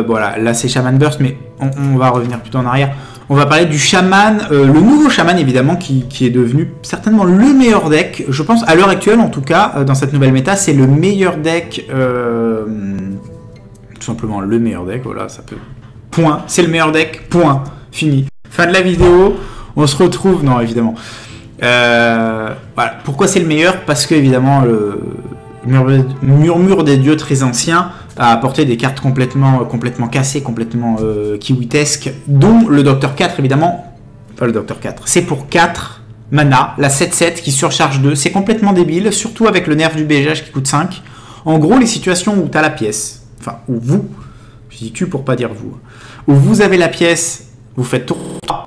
Voilà, là c'est Shaman Burst, mais on va revenir plutôt en arrière. On va parler du Shaman, le nouveau Shaman évidemment, qui est devenu certainement le meilleur deck. Je pense, à l'heure actuelle en tout cas, dans cette nouvelle méta, c'est le meilleur deck, tout simplement le meilleur deck, voilà, ça peut... Point, c'est le meilleur deck, point, fini. Fin de la vidéo, on se retrouve, non évidemment. Voilà, pourquoi c'est le meilleur? Parce que évidemment, le Murmure des dieux très ancien a apporté des cartes complètement cassées, complètement kiwitesques, dont le Docteur 4 évidemment, enfin le Docteur 4, c'est pour 4 mana, la 7-7 qui surcharge 2, c'est complètement débile, surtout avec le nerf du BGH qui coûte 5. En gros, les situations où tu as la pièce, enfin où vous, je dis tu pour pas dire vous, où vous avez la pièce, vous faites tour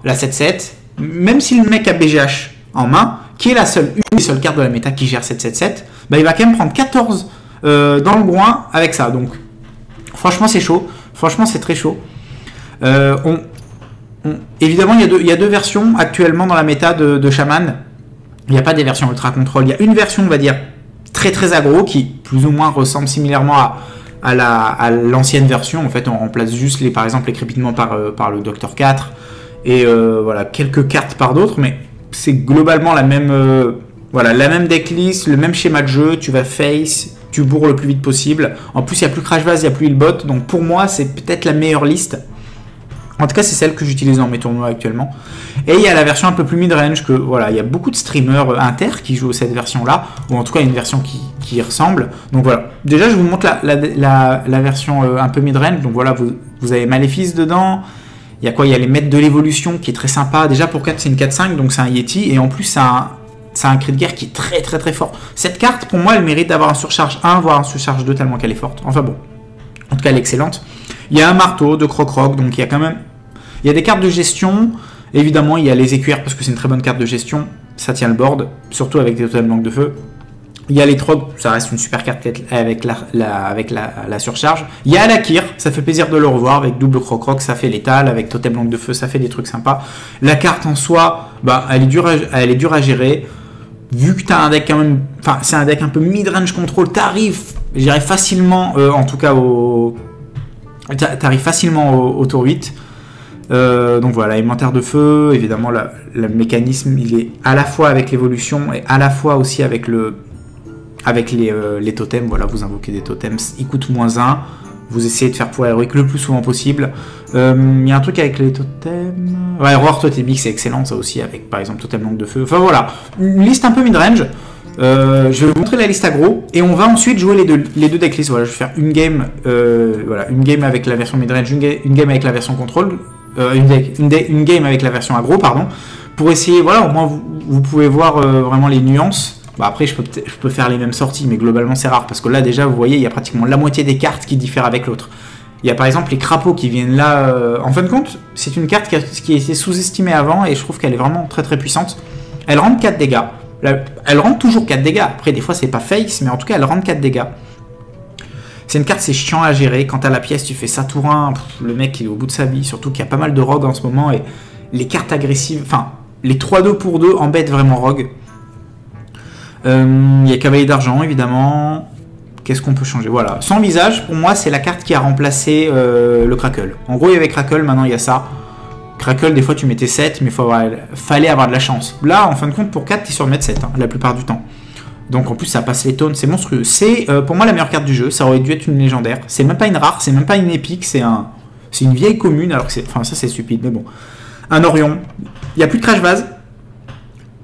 la 7-7, même si le mec a BGH en main, qui est une des seules cartes de la méta qui gère cette 7-7, bah, il va quand même prendre 14 dans le groin avec ça. Donc franchement c'est chaud, franchement c'est très chaud. Évidemment il y a deux versions actuellement dans la méta de Shaman. Il n'y a pas des versions ultra contrôle, il y a une version on va dire très très aggro qui plus ou moins ressemble similairement à l'ancienne version. En fait on remplace juste par exemple les crépitements par le Docteur 4 et voilà, quelques cartes par d'autres, mais c'est globalement la même voilà, la même decklist, le même schéma de jeu. Tu vas face, tu bourres le plus vite possible. En plus il n'y a plus Crash Vase, il n'y a plus Healbot, donc pour moi c'est peut-être la meilleure liste. En tout cas c'est celle que j'utilise dans mes tournois actuellement. Et il y a la version un peu plus mid-range, que voilà, il y a beaucoup de streamers inter qui jouent cette version là, ou en tout cas une version qui y ressemble. Donc voilà, déjà je vous montre la version un peu mid-range. Donc voilà, vous avez Maléfice dedans. Il y a quoi? Il y a les maîtres de l'évolution qui est très sympa. Déjà pour 4 c'est une 4-5, donc c'est un Yeti. Et en plus c'est un cri de guerre qui est très très très fort. Cette carte pour moi elle mérite d'avoir un surcharge 1 voire un surcharge 2 tellement qu'elle est forte. Enfin bon, en tout cas elle est excellente. Il y a un marteau de Croc-Roc, donc il y a quand même... Il y a des cartes de gestion. Évidemment il y a les écuyères parce que c'est une très bonne carte de gestion. Ça tient le board, surtout avec des totems langue de feu. Il y a les trogs, ça reste une super carte avec la surcharge. Il y a Alakir, ça fait plaisir de le revoir avec double croc-roc, ça fait létal, avec totem langue de feu, ça fait des trucs sympas. La carte en soi, bah, elle est dure à gérer. Vu que tu as un deck quand même, enfin c'est un deck un peu mid-range control, t'arrives, je dirais facilement, en tout cas t'arrives facilement au tour 8. Donc voilà, élémentaire de feu, évidemment le mécanisme il est à la fois avec l'évolution et à la fois aussi avec les totems. Voilà, vous invoquez des totems, ils coûtent -1, vous essayez de faire pour héroïque le plus souvent possible. Il y a un truc avec les totems, ouais, Roar Totémique c'est excellent ça aussi, avec par exemple totem langue de feu. Enfin voilà, une liste un peu mid-range. Je vais vous montrer la liste aggro et on va ensuite jouer les deux decklists. Voilà, je vais faire une game, voilà, une game avec la version mid-range, une game avec la version contrôle, une game avec la version aggro, pardon, pour essayer, voilà, au moins vous pouvez voir vraiment les nuances. Bah après je peux faire les mêmes sorties, mais globalement c'est rare, parce que là déjà vous voyez il y a pratiquement la moitié des cartes qui diffèrent avec l'autre. Il y a par exemple les crapauds qui viennent là, en fin de compte c'est une carte qui a été sous-estimée avant et je trouve qu'elle est vraiment très très puissante. Elle rentre 4 dégâts, elle rentre toujours 4 dégâts, après des fois c'est pas face, mais en tout cas elle rentre 4 dégâts. C'est une carte, c'est chiant à gérer, quand t'as la pièce tu fais ça tour 1, le mec il est au bout de sa vie, surtout qu'il y a pas mal de rogue en ce moment et les cartes agressives, enfin les 3-2 pour 2 embêtent vraiment rogue. Il y a Cavalier d'Argent évidemment. Qu'est-ce qu'on peut changer? Voilà, sans visage pour moi c'est la carte qui a remplacé le Crackle. En gros il y avait Crackle, maintenant il y a ça. Crackle des fois tu mettais 7 mais fallait avoir de la chance. Là en fin de compte pour 4 tu es sur le mettre 7 hein, la plupart du temps. Donc en plus ça passe les tonnes, c'est monstrueux. C'est pour moi la meilleure carte du jeu, ça aurait dû être une légendaire. C'est même pas une rare, c'est même pas une épique, c'est une vieille commune alors que c'est... Enfin ça c'est stupide mais bon. Un Orion, il n'y a plus de Crash Vase.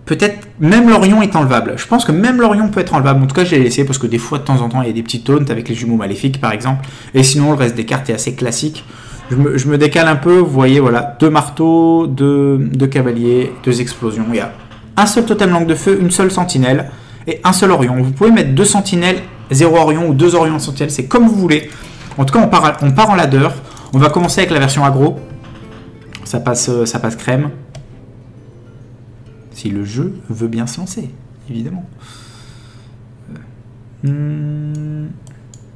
Peut-être même l'Orion est enlevable. Je pense que même l'Orion peut être enlevable. En tout cas, j'ai laissé parce que des fois, de temps en temps, il y a des petits taunts avec les jumeaux maléfiques, par exemple. Et sinon, le reste des cartes est assez classique. Je me décale un peu. Vous voyez, voilà, 2 marteaux, 2 cavaliers, 2 explosions. Il y a un seul totem langue de feu, une seule sentinelle et un seul Orion. Vous pouvez mettre 2 sentinelles, 0 Orion ou 2 Orions sentinelles. C'est comme vous voulez. En tout cas, on part en ladder. On va commencer avec la version aggro. Ça passe crème. Si le jeu veut bien se lancer, évidemment.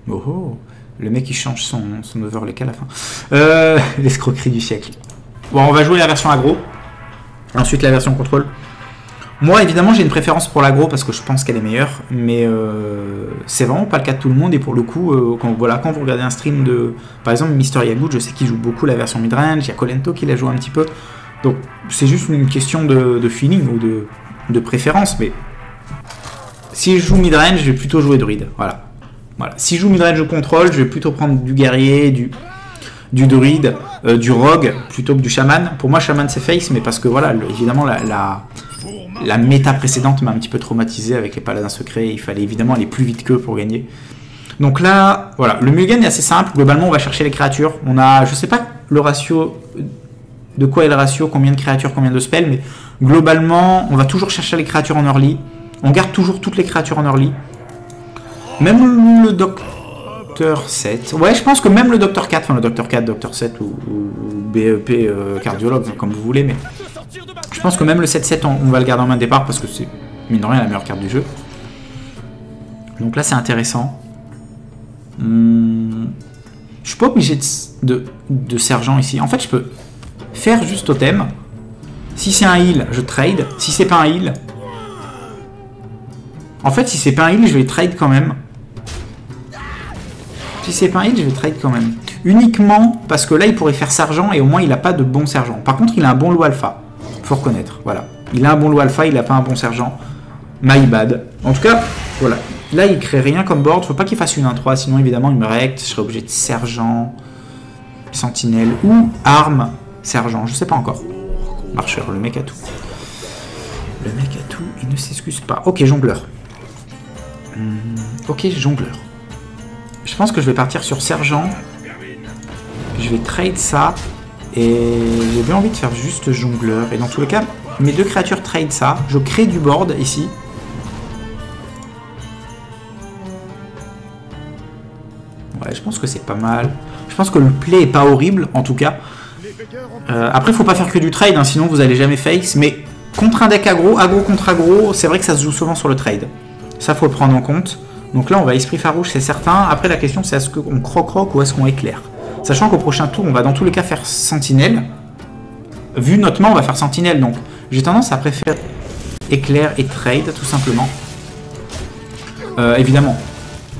Oh, le mec il change son overlock à la fin. L'escroquerie du siècle. Bon, on va jouer la version aggro. Ensuite la version contrôle. Moi, évidemment, j'ai une préférence pour l'aggro parce que je pense qu'elle est meilleure, mais c'est vraiment pas le cas de tout le monde. Et pour le coup, quand vous regardez un stream de, par exemple, Mister Yagout, je sais qu'il joue beaucoup la version midrange, il y a Colento qui la joue un petit peu. Donc, c'est juste une question de feeling ou de préférence. Mais si je joue midrange, je vais plutôt jouer druide. Voilà. Si je joue midrange au contrôle, je vais plutôt prendre du guerrier, du druide, du rogue plutôt que du chaman. Pour moi, chaman c'est face, mais parce que voilà, évidemment, la méta précédente m'a un petit peu traumatisé avec les paladins secrets. Il fallait évidemment aller plus vite qu'eux pour gagner. Donc là, voilà, le mulligan est assez simple. Globalement, on va chercher les créatures. On a, je sais pas le ratio, de quoi est le ratio, combien de créatures, combien de spells, mais globalement, on va toujours chercher les créatures en early. On garde toujours toutes les créatures en early. Même le Docteur 7. Ouais, je pense que même le Docteur 4, enfin le Docteur 4, Docteur 7 ou BEP cardiologue, comme vous voulez, mais je pense que même le 7-7, on va le garder en main de départ parce que c'est, mine de rien, la meilleure carte du jeu. Donc là, c'est intéressant. Je suis pas obligé de sergent ici. En fait, je peux faire juste totem. Si c'est un heal, je trade. Si c'est pas un heal... En fait, si c'est pas un heal, je vais trade quand même. Si c'est pas un heal, je vais trade quand même. Uniquement parce que là, il pourrait faire sergent et au moins, il a pas de bon sergent. Par contre, il a un bon loup alpha. Faut reconnaître, voilà. Il a un bon loup alpha, il a pas un bon sergent. My bad. En tout cas, voilà. Là, il crée rien comme board. Faut pas qu'il fasse une 1-3, sinon évidemment, il me recte. Je serais obligé de sergent, sentinelle ou arme, sergent. Je sais pas encore. Marcheur, le mec a tout. Le mec a tout, il ne s'excuse pas. Ok, jongleur. Ok, jongleur. Je pense que je vais partir sur sergent. Je vais trade ça. Et j'ai bien envie de faire juste jongleur. Et dans tous les cas, mes deux créatures trade ça. Je crée du board ici. Ouais, je pense que c'est pas mal. Je pense que le play est pas horrible, en tout cas. Après, faut pas faire que du trade, hein, sinon vous allez jamais face. Mais contre un deck aggro contre aggro, c'est vrai que ça se joue souvent sur le trade. Ça, faut le prendre en compte. Donc là, on va esprit farouche, c'est certain. Après, la question, c'est est-ce qu'on croc-croc ou est-ce qu'on éclaire? Sachant qu'au prochain tour, on va dans tous les cas faire sentinelle. Vu notre main, on va faire sentinelle. Donc, j'ai tendance à préférer éclair et trade, tout simplement. Évidemment.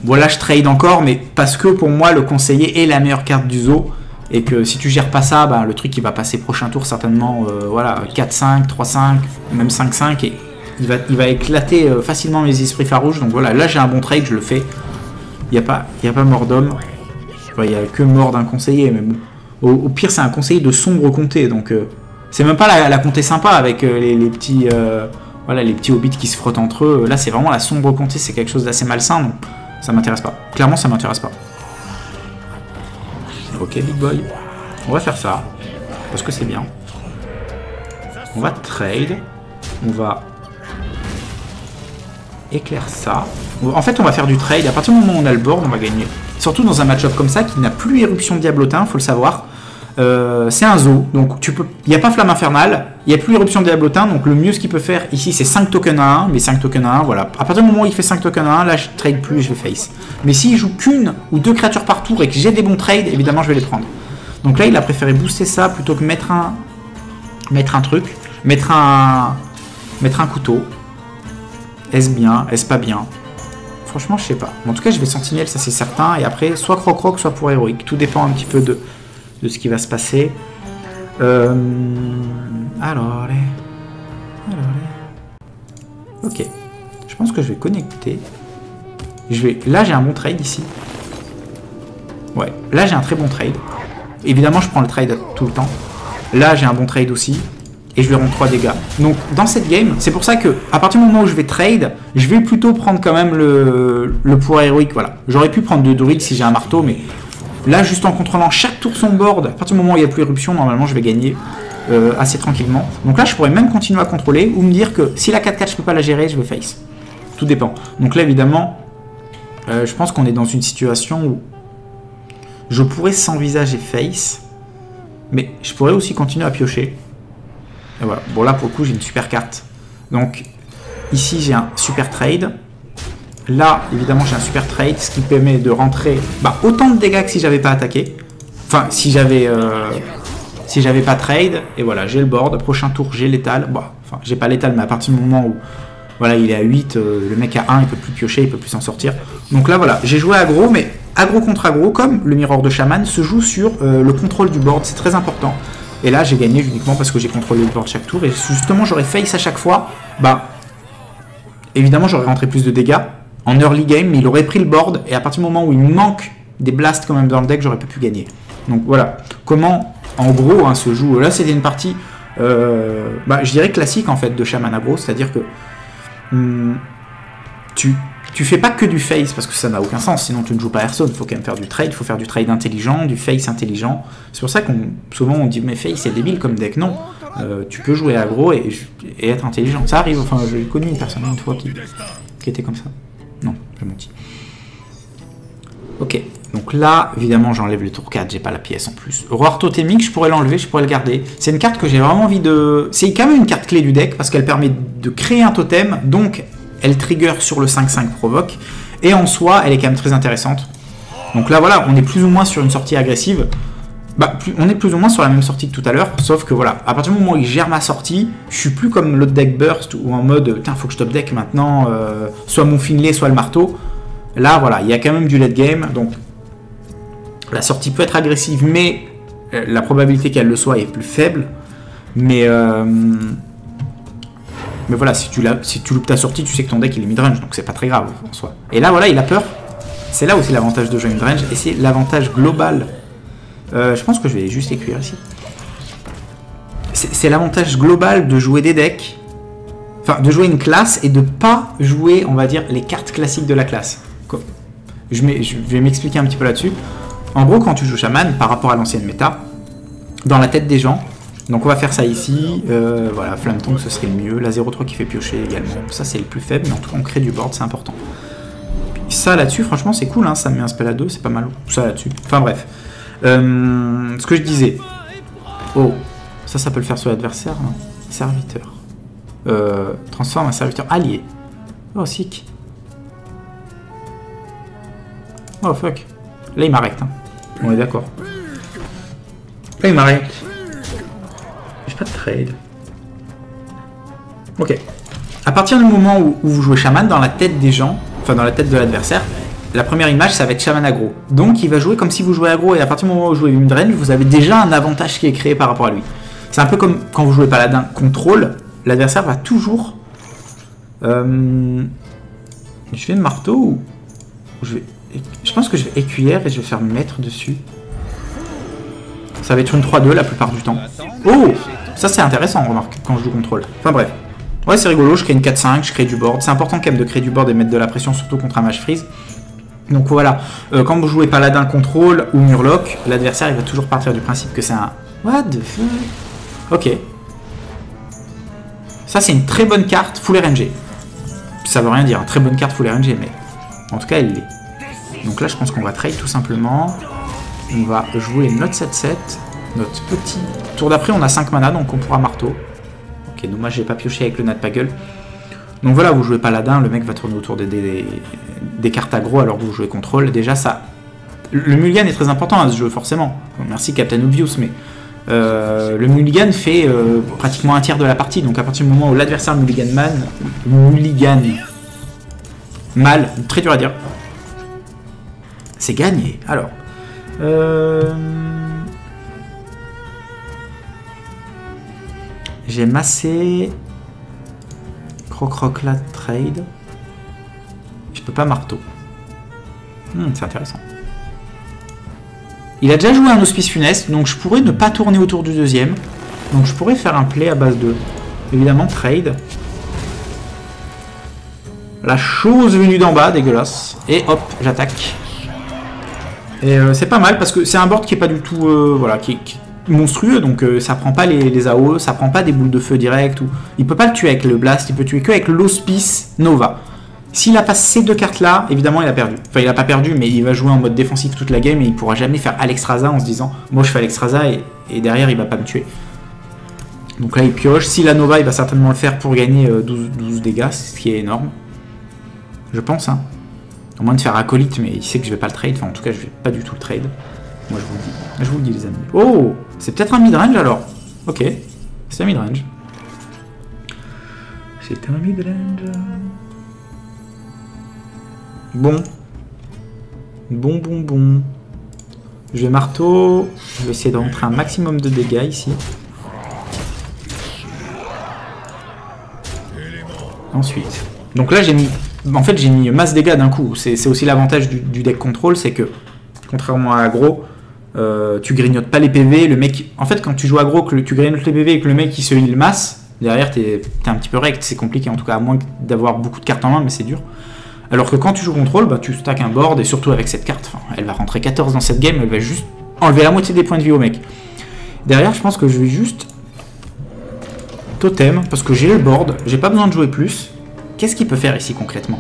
Voilà, je trade encore, mais parce que pour moi, le conseiller est la meilleure carte du zoo. Et que si tu gères pas ça, bah, le truc, il va passer prochain tour, certainement, voilà, 4-5, 3-5, même 5-5. Et il va éclater facilement mes esprits farouches. Donc voilà, là, j'ai un bon trade, je le fais. Il n'y a pas mort d'homme. Il n'y a que mort d'un conseiller, mais bon. Au pire, c'est un conseiller de sombre comté, donc c'est même pas la comté sympa avec les petits voilà, les petits hobbits qui se frottent entre eux. Là, c'est vraiment la sombre comté, c'est quelque chose d'assez malsain, donc ça m'intéresse pas. Clairement, ça m'intéresse pas. Ok, big boy. On va faire ça, parce que c'est bien. On va trade. On va éclaire ça. En fait, on va faire du trade. À partir du moment où on a le board, on va gagner. Surtout dans un match-up comme ça, qui n'a plus éruption diablotin, faut le savoir. C'est un zoo, donc il n'y a pas flamme infernale, il n'y a plus éruption diablotin, donc le mieux ce qu'il peut faire ici, c'est 5 tokens à 1, mais 5 tokens à 1, voilà. À partir du moment où il fait 5 tokens à 1, là je trade plus et je vais face. Mais s'il joue qu'une ou deux créatures par tour et que j'ai des bons trades, évidemment je vais les prendre. Donc là il a préféré booster ça plutôt que mettre un couteau. Est-ce bien? Est-ce pas bien? Franchement, je sais pas. En tout cas, je vais sentinelle, ça c'est certain. Et après, soit croc-croc, soit pour héroïque. Tout dépend un petit peu de ce qui va se passer. Alors, ok. Je pense que je vais connecter. Là, j'ai un bon trade ici. Ouais, là, j'ai un très bon trade. Évidemment, je prends le trade tout le temps. Là, j'ai un bon trade aussi. Et je lui rends 3 dégâts. Donc, dans cette game, c'est pour ça que à partir du moment où je vais trade, je vais plutôt prendre quand même le pouvoir héroïque. Voilà. J'aurais pu prendre 2 druides si j'ai un marteau, mais là, juste en contrôlant chaque tour son board, à partir du moment où il n'y a plus éruption, normalement, je vais gagner assez tranquillement. Donc là, je pourrais même continuer à contrôler ou me dire que si la 4-4, je peux pas la gérer, je vais face. Tout dépend. Donc là, évidemment, je pense qu'on est dans une situation où je pourrais s'envisager face, mais je pourrais aussi continuer à piocher. Et voilà. Bon, là, pour le coup, j'ai une super carte. Donc, ici, j'ai un super trade. Là, évidemment, j'ai un super trade, ce qui permet de rentrer autant de dégâts que si j'avais pas attaqué. Enfin, si j'avais pas trade. Et voilà, j'ai le board. Prochain tour, j'ai l'étal. Bon, Enfin, j'ai pas l'étal, mais à partir du moment où voilà, il est à 8, le mec à 1, il peut plus piocher, il peut plus s'en sortir. Donc là, voilà, j'ai joué aggro, mais aggro contre aggro, comme le Mirror de Shaman, se joue sur le contrôle du board, c'est très important. Et là, j'ai gagné uniquement parce que j'ai contrôlé le board chaque tour, et justement, j'aurais face à chaque fois, bah, évidemment, j'aurais rentré plus de dégâts en early game, mais il aurait pris le board, et à partir du moment où il me manque des blasts quand même dans le deck, j'aurais pas pu gagner. Donc voilà, comment, en gros, hein, se joue. Là, c'était une partie, je dirais classique, en fait, de Shaman aggro, c'est-à-dire que tu fais pas que du face parce que ça n'a aucun sens, sinon tu ne joues pas Hearthstone, il faut quand même faire du trade, il faut faire du trade intelligent, du face intelligent. C'est pour ça qu'on souvent on dit mais face c'est débile comme deck. Non, tu peux jouer aggro et être intelligent. Ça arrive, enfin j'ai connu une personne une fois qui était comme ça. Non, je menti. Ok, donc là évidemment j'enlève le tour 4, j'ai pas la pièce en plus. Roi totémique, je pourrais l'enlever, je pourrais le garder. C'est une carte que j'ai vraiment envie de... C'est quand même une carte clé du deck parce qu'elle permet de créer un totem, donc elle trigger sur le 5-5 provoque, et en soi, elle est quand même très intéressante. Donc là, voilà, on est plus ou moins sur une sortie agressive. On est plus ou moins sur la même sortie que tout à l'heure, sauf que voilà, à partir du moment où il gère ma sortie, je suis plus comme l'autre deck Burst, ou en mode, putain, faut que je top deck maintenant, soit mon Finlay, soit le marteau. Là, voilà, il y a quand même du late game, donc la sortie peut être agressive, mais la probabilité qu'elle le soit est plus faible. Mais voilà, si tu loupes ta sortie, tu sais que ton deck il est midrange, donc c'est pas très grave en soi. Et là, voilà, il a peur. C'est là où c'est l'avantage de jouer midrange, et c'est l'avantage global. Je pense que je vais juste écrire ici. C'est l'avantage global de jouer des decks, enfin de jouer une classe et de pas jouer, on va dire, les cartes classiques de la classe. Je vais m'expliquer un petit peu là-dessus. En gros, quand tu joues Shaman, par rapport à l'ancienne méta, dans la tête des gens, donc on va faire ça ici, voilà, Flametongue ce serait le mieux, la 0-3 qui fait piocher également, ça c'est le plus faible, mais en tout cas on crée du board, c'est important. Puis ça là-dessus, franchement c'est cool, hein, ça me met un spell à 2, c'est pas mal, ça là-dessus, enfin bref. Ce que je disais, oh, ça peut le faire sur l'adversaire, non? Serviteur. Transforme un serviteur allié. Oh, sick. Oh fuck. Là il m'arrête, hein. On est d'accord. Là il m'arrête. J'ai pas de trade. Ok. À partir du moment où vous jouez Shaman dans la tête des gens, enfin dans la tête de l'adversaire, la première image ça va être Shaman aggro. Donc il va jouer comme si vous jouez aggro, et à partir du moment où vous jouez midrange, vous avez déjà un avantage qui est créé par rapport à lui. C'est un peu comme quand vous jouez paladin contrôle, l'adversaire va toujours... Je fais marteau ou je pense que je vais écuyère et je vais faire maître dessus. Ça va être une 3-2 la plupart du temps. Oh, ça c'est intéressant, remarque, quand je joue contrôle. Enfin bref. Ouais, c'est rigolo, je crée une 4-5, je crée du board. C'est important quand même de créer du board et mettre de la pression, surtout contre un mage freeze. Donc voilà, quand vous jouez paladin contrôle ou murloc, l'adversaire il va toujours partir du principe que c'est un... What the fuck? Ok. Ça c'est une très bonne carte full RNG. Ça veut rien dire, une très bonne carte full RNG, mais en tout cas elle l'est. Donc là je pense qu'on va trade tout simplement. On va jouer notre 7-7, notre petit... Tour d'après on a 5 mana donc on pourra marteau. Ok, dommage j'ai pas pioché avec le Natpagel. Donc voilà, vous jouez paladin, le mec va tourner autour des cartes aggro alors que vous jouez contrôle. Déjà ça... Le mulligan est très important à ce jeu forcément. Merci Captain Obvious, mais... le mulligan fait pratiquement un tiers de la partie, donc à partir du moment où l'adversaire mulligan mal, très dur à dire, c'est gagné. Alors, j'ai massé croc là trade, je peux pas marteau. C'est intéressant. Il a déjà joué un hospice funeste, donc je pourrais ne pas tourner autour du deuxième. Donc je pourrais faire un play à base de, évidemment, trade. La chose venue d'en bas, dégueulasse. Et hop, j'attaque. Et c'est pas mal parce que c'est un board qui est pas du tout, voilà, qui est monstrueux. Donc ça prend pas les AOE, ça prend pas des boules de feu direct. Il peut pas le tuer avec le blast, il peut tuer que avec l'hospice Nova. S'il a pas ces deux cartes là, évidemment il a perdu. Enfin il a pas perdu, mais il va jouer en mode défensif toute la game et il pourra jamais faire Alexstrasza en se disant moi je fais Alexstrasza et derrière il va pas me tuer. Donc là il pioche. Si la Nova il va certainement le faire pour gagner 12 dégâts, ce qui est énorme. Je pense, hein. Au moins de faire acolyte, mais il sait que je vais pas le trade. Enfin en tout cas je vais pas du tout le trade. Moi je vous le dis. Je vous le dis les amis. Oh, c'est peut-être un midrange alors. Ok, c'est un midrange. C'est un midrange. Bon. Bon. Je vais marteau. Je vais essayer de rentrer un maximum de dégâts ici. Ensuite. Donc là j'ai mis. En fait j'ai mis masse dégâts d'un coup. C'est aussi l'avantage du deck contrôle, c'est que contrairement à aggro, tu grignotes pas les PV. Le mec. En fait quand tu joues aggro, que tu grignotes les PV et que le mec il se heal masse, derrière t'es un petit peu rect. C'est compliqué en tout cas, à moins d'avoir beaucoup de cartes en main, mais c'est dur. Alors que quand tu joues contrôle, bah, tu stacks un board, et surtout avec cette carte, elle va rentrer 14 dans cette game, elle va juste enlever la moitié des points de vie au mec. Derrière, je pense que je vais juste totem, parce que j'ai le board, j'ai pas besoin de jouer plus. Qu'est-ce qu'il peut faire ici concrètement?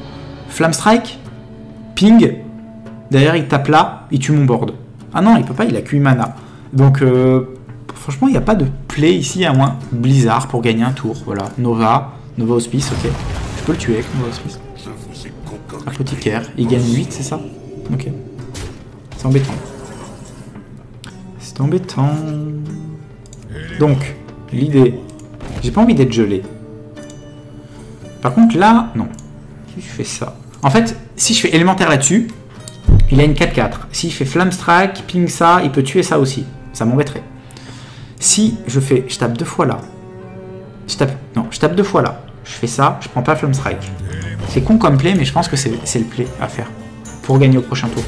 Flamme Strike, ping, derrière il tape là, il tue mon board. Ah non, il peut pas, il a que 8 mana. Donc, franchement, il n'y a pas de play ici, à moins Blizzard pour gagner un tour. Voilà, Nova Hospice, ok. Je peux le tuer avec Nova Hospice. Apothicaire, il gagne 8, c'est ça? Ok. C'est embêtant. C'est embêtant. Donc, l'idée... J'ai pas envie d'être gelé. Par contre, là, non. Si je fais ça... En fait, si je fais élémentaire là-dessus, il a une 4-4. Si je fais Flamme Strike, ping ça, il peut tuer ça aussi. Ça m'embêterait. Si je fais... Je tape 2 fois là. Je tape 2 fois là. Je fais ça, je prends pas Flamme Strike. C'est con comme play, mais je pense que c'est le play à faire pour gagner au prochain tour.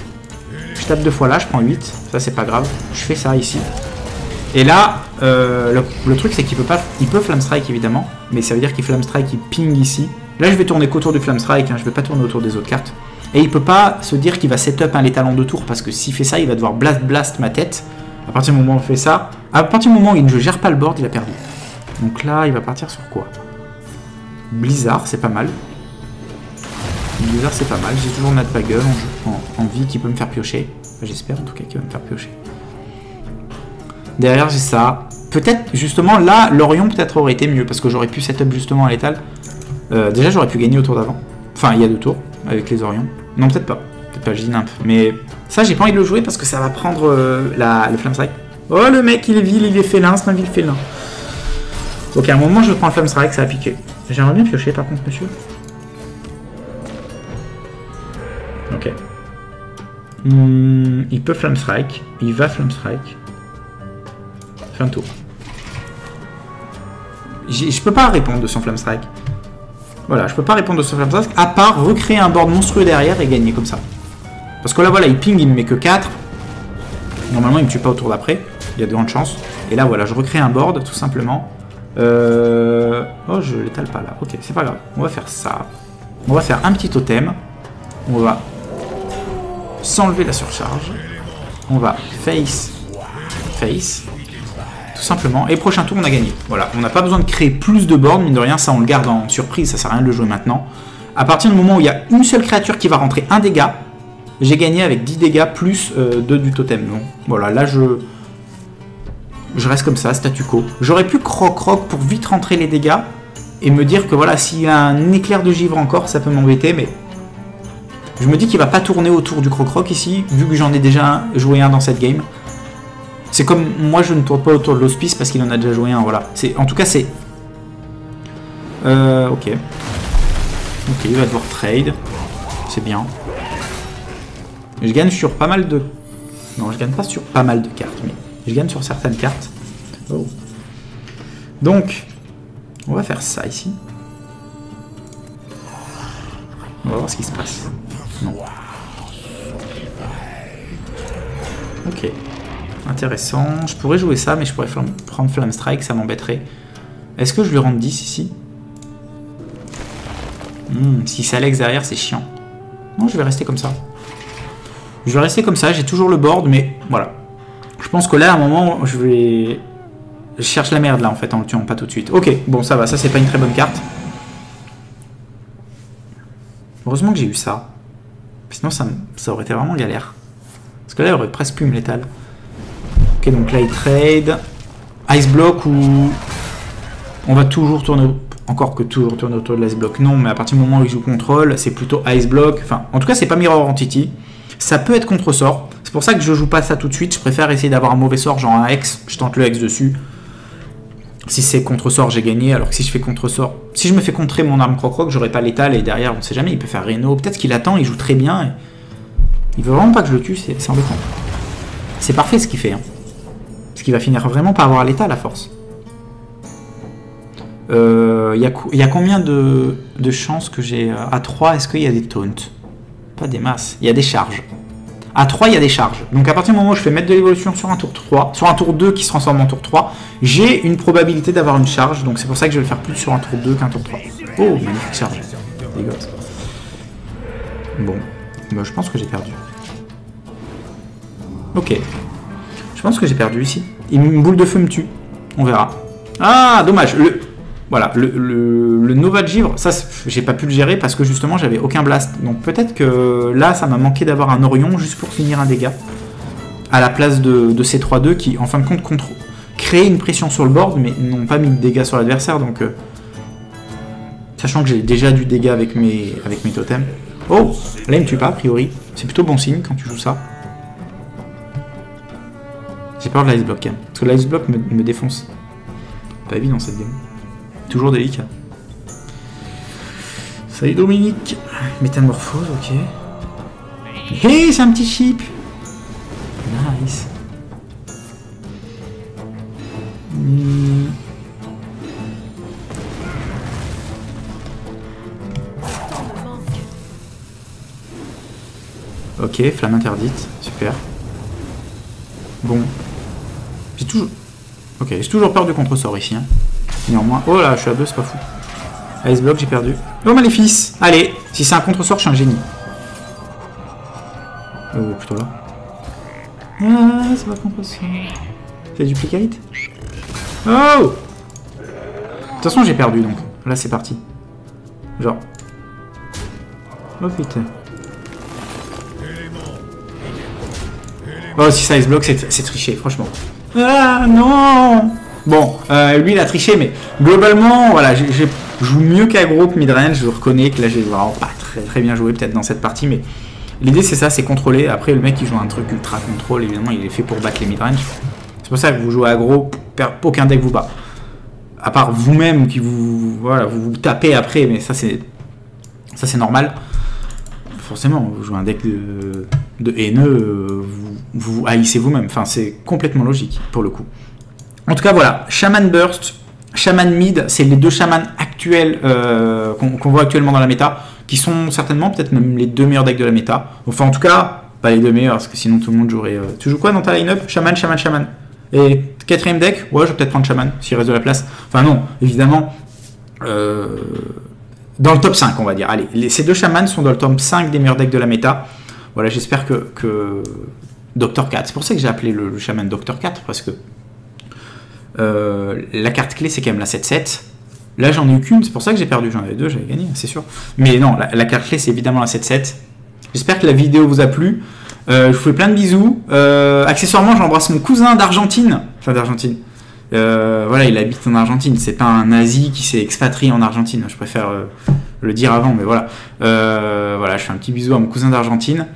Je tape 2 fois là, je prends 8, ça c'est pas grave. Je fais ça ici. Et là, le truc c'est qu'il peut pas, il peut Flamme Strike évidemment, mais ça veut dire qu'il Flamme Strike, il ping ici. Là je vais tourner qu'autour du Flamme Strike, hein, je vais pas tourner autour des autres cartes. Et il peut pas se dire qu'il va setup un létal en 2 tours, parce que s'il fait ça, il va devoir blast ma tête. À partir du moment où on fait ça, à partir du moment où il ne gère pas le board, il a perdu. Donc là, il va partir sur quoi? Blizzard, c'est pas mal. Blizzard, c'est pas mal. J'ai toujours Natbagel en vie qui peut me faire piocher. Enfin, j'espère en tout cas qu'il va me faire piocher. Derrière, j'ai ça. Peut-être, justement, là, l'Orion peut-être aurait été mieux parce que j'aurais pu setup justement à l'étal. Déjà, j'aurais pu gagner au tour d'avant. Enfin, il y a 2 tours avec les Orions. Non, peut-être pas. Peut-être pas, je dis nimp. Mais ça, j'ai pas envie de le jouer parce que ça va prendre le Flamme Strike. Oh, le mec, il est vil, il est félin, c'est un vil félin. Donc, à un moment, je prends le Flamme Strike, ça a piqué. J'aimerais bien piocher par contre, monsieur. Ok. Il peut Flamme Strike. Il va Flamme Strike. Fin de tour. Je peux pas répondre de son Flamme Strike. Voilà, je peux pas répondre de son Flamme Strike à part recréer un board monstrueux derrière et gagner comme ça. Parce que là, voilà, il ping, il me met que 4. Normalement, il me tue pas au tour d'après. Il y a de grandes chances. Et là, voilà, je recrée un board tout simplement. Oh, je l'étale pas là. Ok, c'est pas grave. On va faire ça. On va faire un petit totem. On va s'enlever la surcharge. On va face. Tout simplement. Et prochain tour, on a gagné. Voilà. On n'a pas besoin de créer plus de boards. Mine de rien, ça, on le garde en surprise. Ça sert à rien de le jouer maintenant. À partir du moment où il y a une seule créature qui va rentrer un dégât, j'ai gagné avec 10 dégâts plus 2 du totem. Donc, voilà, là, je reste comme ça, statu quo. J'aurais pu croc-croc pour vite rentrer les dégâts et me dire que voilà, s'il y a un éclair de givre encore, ça peut m'embêter, mais je me dis qu'il va pas tourner autour du croc-croc ici, vu que j'en ai déjà joué un dans cette game. C'est comme moi, je ne tourne pas autour de l'hospice parce qu'il en a déjà joué un, voilà. En tout cas, c'est... Ok. Ok, il va devoir trade. C'est bien. Je gagne sur pas mal de... Non, je gagne pas sur pas mal de cartes, mais... Je gagne sur certaines cartes. Oh. Donc, on va faire ça ici. On va voir ce qui se passe. Non. Ok. Intéressant. Je pourrais jouer ça, mais je pourrais prendre Flamme Strike, ça m'embêterait. Est-ce que je lui rends 10 ici? Si c'est Alex derrière, c'est chiant. Non, je vais rester comme ça. Je vais rester comme ça, j'ai toujours le board, mais voilà. Je pense que là, à un moment, je cherche la merde, là, en fait, en le tuant pas tout de suite. Ok, bon, ça va, ça, c'est pas une très bonne carte. Heureusement que j'ai eu ça. Sinon, ça aurait été vraiment galère. Parce que là, il aurait presque pu me l'étal. Ok, donc là, il trade. Ice Block ou... On va toujours tourner... Encore que toujours tourner autour de l'Ice Block. Non, mais à partir du moment où il joue contrôle, c'est plutôt Ice Block. Enfin, en tout cas, c'est pas Mirror Entity. Ça peut être contre-sort. C'est pour ça que je joue pas ça tout de suite. Je préfère essayer d'avoir un mauvais sort, genre un Hex. Je tente le Hex dessus. Si c'est contre-sort, j'ai gagné, alors que si je fais contre-sort... Si je me fais contrer mon arme croc-croc, j'aurai pas létal, et derrière, on sait jamais, il peut faire Reno. Peut-être qu'il attend, il joue très bien, et... Il veut vraiment pas que je le tue, c'est embêtant. C'est parfait ce qu'il fait, hein. Parce qu'il va finir vraiment par avoir létal à force. Il y a combien de chances que j'ai... À 3, est-ce qu'il y a des taunts? Pas des masses, il y a des charges. À 3, il y a des charges. Donc à partir du moment où je fais mettre de l'évolution sur un tour 3, sur un tour 2 qui se transforme en tour 3, j'ai une probabilité d'avoir une charge. Donc c'est pour ça que je vais le faire plus sur un tour 2 qu'un tour 3. Oh, magnifique charge. Dégote. Bon, bah, je pense que j'ai perdu. Ok. Je pense que j'ai perdu ici. Une boule de feu me tue. On verra. Ah, dommage. Voilà, le Nova de Givre, ça, j'ai pas pu le gérer parce que justement, j'avais aucun blast. Donc peut-être que là, ça m'a manqué d'avoir un Orion juste pour finir un dégât. À la place de ces 3-2 qui, en fin de compte, créent une pression sur le board, mais n'ont pas mis de dégâts sur l'adversaire. Donc, sachant que j'ai déjà du dégât avec mes totems. Oh, là, il me tue pas, a priori. C'est plutôt bon signe quand tu joues ça. J'ai peur de l'Ice Block, hein, parce que l'Ice Block me défonce. Pas évident cette game. Toujours délicat. Salut Dominique. Métamorphose, ok. Hé, c'est un petit chip. Nice. Ok, flamme interdite. Super. Bon. J'ai toujours... Ok, j'ai toujours peur du contre-sort ici, hein. Néanmoins, oh là, je suis à 2, c'est pas fou. Ice Block, j'ai perdu. Oh, Maléfice. Allez, si c'est un contre-sort, je suis un génie. Plutôt là. Ah, c'est pas contre-sort. C'est duplicate. Oh. De toute façon, j'ai perdu, donc. Là, c'est parti. Genre. Oh, putain. Oh, si ça Ice Block, c'est triché, franchement. Ah, non. Bon, lui il a triché, mais globalement, voilà, je joue mieux qu'aggro que midrange, je reconnais que là j'ai vraiment pas très bien joué peut-être dans cette partie, mais l'idée c'est ça, c'est contrôler. Après le mec il joue un truc ultra contrôle, évidemment il est fait pour battre les midrange. C'est pour ça que vous jouez aggro, aucun deck vous bat. À part vous-même qui vous tapez après, mais ça c'est normal. Forcément, vous jouez un deck de haineux, vous haïssez vous-même, enfin c'est complètement logique pour le coup. En tout cas, voilà, Shaman Burst, Shaman Mid, c'est les deux chamans actuels qu'on voit actuellement dans la méta, qui sont certainement peut-être même les deux meilleurs decks de la méta. Enfin, en tout cas, pas les deux meilleurs, parce que sinon tout le monde jouerait... Tu joues quoi dans ta line-up? Shaman, Shaman, Shaman. Et quatrième deck? Ouais, je vais peut-être prendre Shaman, s'il reste de la place. Enfin non, évidemment, dans le top 5, on va dire. Allez, ces deux chamans sont dans le top 5 des meilleurs decks de la méta. Voilà, j'espère que Dr. 4, c'est pour ça que j'ai appelé le Shaman Dr. 4, parce que la carte clé c'est quand même la 7-7. Là j'en ai eu qu'une, c'est pour ça que j'ai perdu. J'en avais deux, j'avais gagné, c'est sûr. Mais non, la carte clé c'est évidemment la 7-7. J'espère que la vidéo vous a plu. Je vous fais plein de bisous. Accessoirement, j'embrasse mon cousin d'Argentine. Enfin d'Argentine. Voilà, il habite en Argentine. C'est pas un nazi qui s'est expatrié en Argentine. Je préfère le dire avant, mais voilà. Voilà, je fais un petit bisou à mon cousin d'Argentine.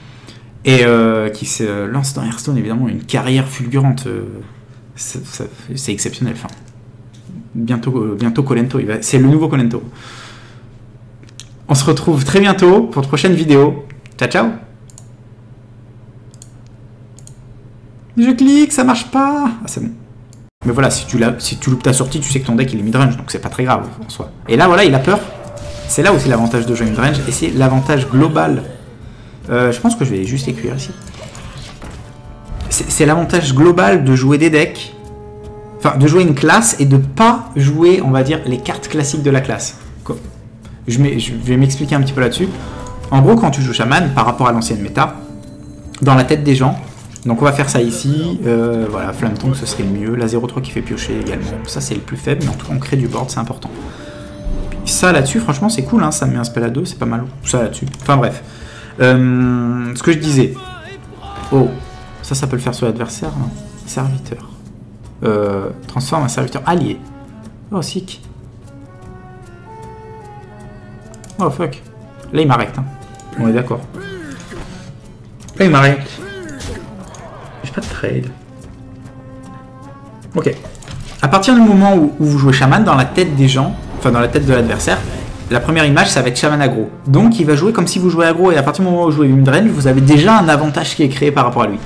Et qui se lance dans Hearthstone, évidemment, une carrière fulgurante. C'est exceptionnel. Enfin, bientôt Kolento, c'est le nouveau Kolento. On se retrouve très bientôt pour de prochaines vidéos. Ciao, ciao. Je clique, ça marche pas. Ah, c'est bon. Mais voilà, si tu loupes ta sortie, tu sais que ton deck il est midrange, donc c'est pas très grave en soi. Et là, voilà, il a peur. C'est là où c'est l'avantage de jouer midrange, et c'est l'avantage global. Je pense que je vais juste écrire ici. C'est l'avantage global de jouer des decks, enfin de jouer une classe et de pas jouer, on va dire, les cartes classiques de la classe. Je vais m'expliquer un petit peu là-dessus. En gros, quand tu joues Shaman, par rapport à l'ancienne méta, dans la tête des gens, donc on va faire ça ici, voilà, Flametongue ce serait le mieux, la 0-3 qui fait piocher également, ça c'est le plus faible, mais en tout cas on crée du board, c'est important. Puis ça là-dessus, franchement c'est cool, hein, ça me met un spell à 2, c'est pas mal, ça là-dessus, enfin bref. Ce que je disais, oh, ça peut le faire sur l'adversaire, non? Serviteur. Transforme un serviteur allié. Oh, sick. Oh, fuck. Là, il m'arrête. Hein. On est d'accord. Là, il m'arrête. J'ai pas de trade. Ok. À partir du moment où vous jouez chaman, dans la tête des gens, enfin dans la tête de l'adversaire, la première image, ça va être chaman aggro. Donc il va jouer comme si vous jouez aggro, et à partir du moment où vous jouez midrange, vous avez déjà un avantage qui est créé par rapport à lui.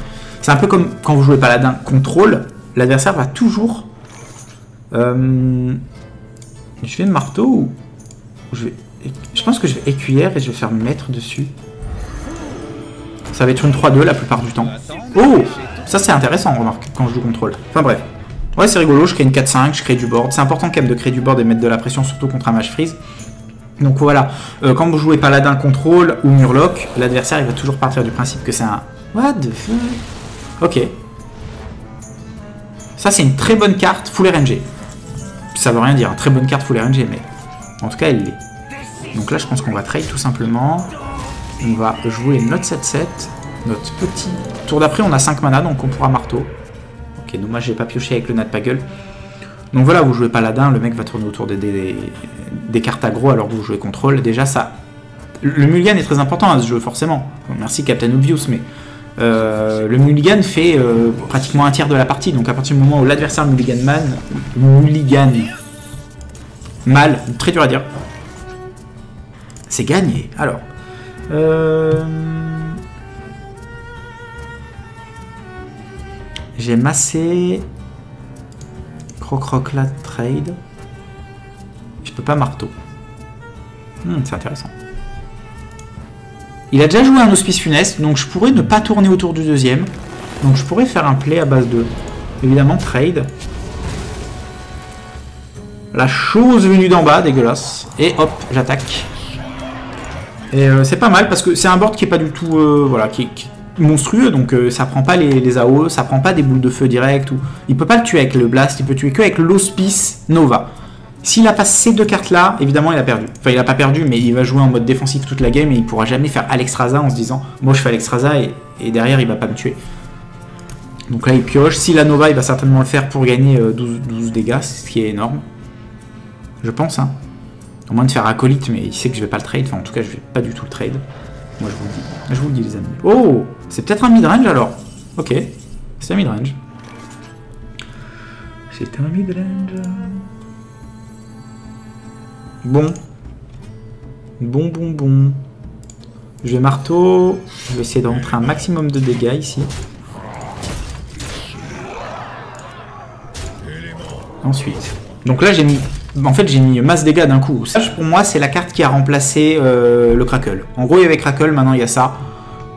C'est un peu comme quand vous jouez paladin contrôle, l'adversaire va toujours... Je fais marteau ou je pense que je vais écuyère et je vais faire maître dessus. Ça va être une 3-2 la plupart du temps. Oh, ça c'est intéressant, remarque, quand je joue contrôle. Enfin bref. Ouais, c'est rigolo, je crée une 4-5, je crée du board. C'est important quand même de créer du board et mettre de la pression, surtout contre un mage freeze. Donc voilà, quand vous jouez paladin contrôle ou murloc, l'adversaire il va toujours partir du principe que c'est un... What the fuck? Ok. Ça c'est une très bonne carte full RNG. Ça veut rien dire, une très bonne carte full RNG, mais en tout cas elle l'est. Donc là je pense qu'on va trade tout simplement. On va jouer notre 7-7, notre petit... Tour d'après on a 5 mana donc on pourra marteau. Ok, dommage j'ai pas pioché avec le Natpagel. Donc voilà, vous jouez paladin, le mec va tourner autour des cartes aggro alors que vous jouez contrôle. Déjà ça... Le mulligan est très important à ce jeu forcément. Merci Captain Obvious, mais... le mulligan fait pratiquement un tiers de la partie, donc à partir du moment où l'adversaire mulligan mal, très dur à dire, c'est gagné. Alors, j'ai massé croc-croc là trade, je peux pas marteau, c'est intéressant. Il a déjà joué un hospice funeste, donc je pourrais ne pas tourner autour du deuxième. Donc je pourrais faire un play à base de, évidemment, trade. La chose venue d'en bas, dégueulasse. Et hop, j'attaque. Et c'est pas mal, parce que c'est un board qui est pas du tout, voilà, qui est monstrueux. Donc ça prend pas les AO, ça prend pas des boules de feu direct. Ou... Il peut pas le tuer avec le blast, il peut tuer que avec l'hospice Nova. S'il a pas ces deux cartes-là, évidemment, il a perdu. Enfin, il a pas perdu, mais il va jouer en mode défensif toute la game et il pourra jamais faire Alexstrasza en se disant « Moi, je fais Alexstrasza et derrière, il va pas me tuer. » Donc là, il pioche. Si la Nova, il va certainement le faire pour gagner 12 dégâts, ce qui est énorme. Je pense, hein. Au moins de faire acolyte, mais il sait que je vais pas le trade. Enfin, en tout cas, je vais pas du tout le trade. Moi, je vous le dis. Je vous le dis, les amis. Oh, c'est peut-être un midrange, alors. Ok, c'est un midrange. C'est un midrange... Bon. Bon. Je vais marteau. Je vais essayer de rentrer un maximum de dégâts ici. Ensuite. Donc là, j'ai mis... En fait, j'ai mis masse dégâts d'un coup. Ça, pour moi, c'est la carte qui a remplacé le Crackle. En gros, il y avait Crackle, maintenant il y a ça.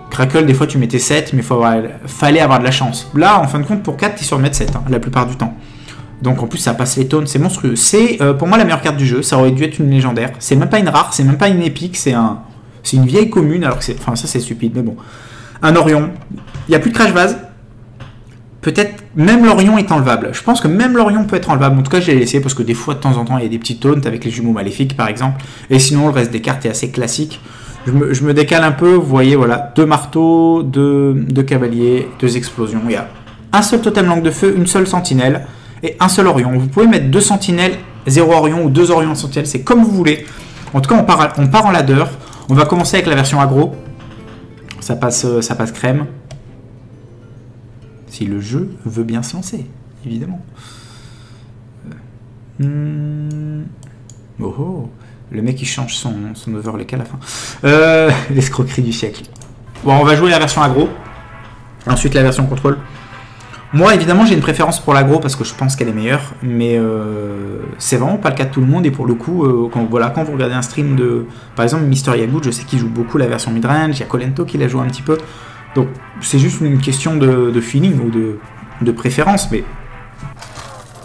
Crackle, des fois, tu mettais 7, mais fallait avoir de la chance. Là, en fin de compte, pour 4, tu es sur le mettre 7, hein, la plupart du temps. Donc en plus ça passe les tonnes, c'est monstrueux. C'est pour moi la meilleure carte du jeu, ça aurait dû être une légendaire. C'est même pas une rare, c'est même pas une épique, c'est une vieille commune, alors que c'est... Enfin ça c'est stupide, mais bon. Un Orion, il n'y a plus de Crash Vase. Peut-être même l'Orion est enlevable. Je pense que même l'Orion peut être enlevable. En tout cas je l'ai laissé parce que des fois de temps en temps il y a des petits taunts avec les jumeaux maléfiques par exemple. Et sinon le reste des cartes est assez classique. Je me décale un peu, vous voyez voilà, 2 marteaux, 2 cavaliers, 2 explosions. Il y a un seul totem langue de feu, une seule sentinelle. Et un seul Orion. Vous pouvez mettre 2 sentinelles, 0 Orion ou 2 Orions sentinelles, c'est comme vous voulez. En tout cas, on part en ladder. On va commencer avec la version aggro. Ça passe crème. Si le jeu veut bien se lancer, évidemment. Oh, le mec il change son overlock à la fin. L'escroquerie du siècle. Bon, on va jouer la version aggro. Ensuite la version contrôle. Moi, évidemment, j'ai une préférence pour l'aggro parce que je pense qu'elle est meilleure, mais c'est vraiment pas le cas de tout le monde. Et pour le coup, quand vous regardez un stream de, par exemple, Mister Yagout, je sais qu'il joue beaucoup la version midrange, il y a Colento qui la joue un petit peu. Donc, c'est juste une question de feeling ou de préférence. Mais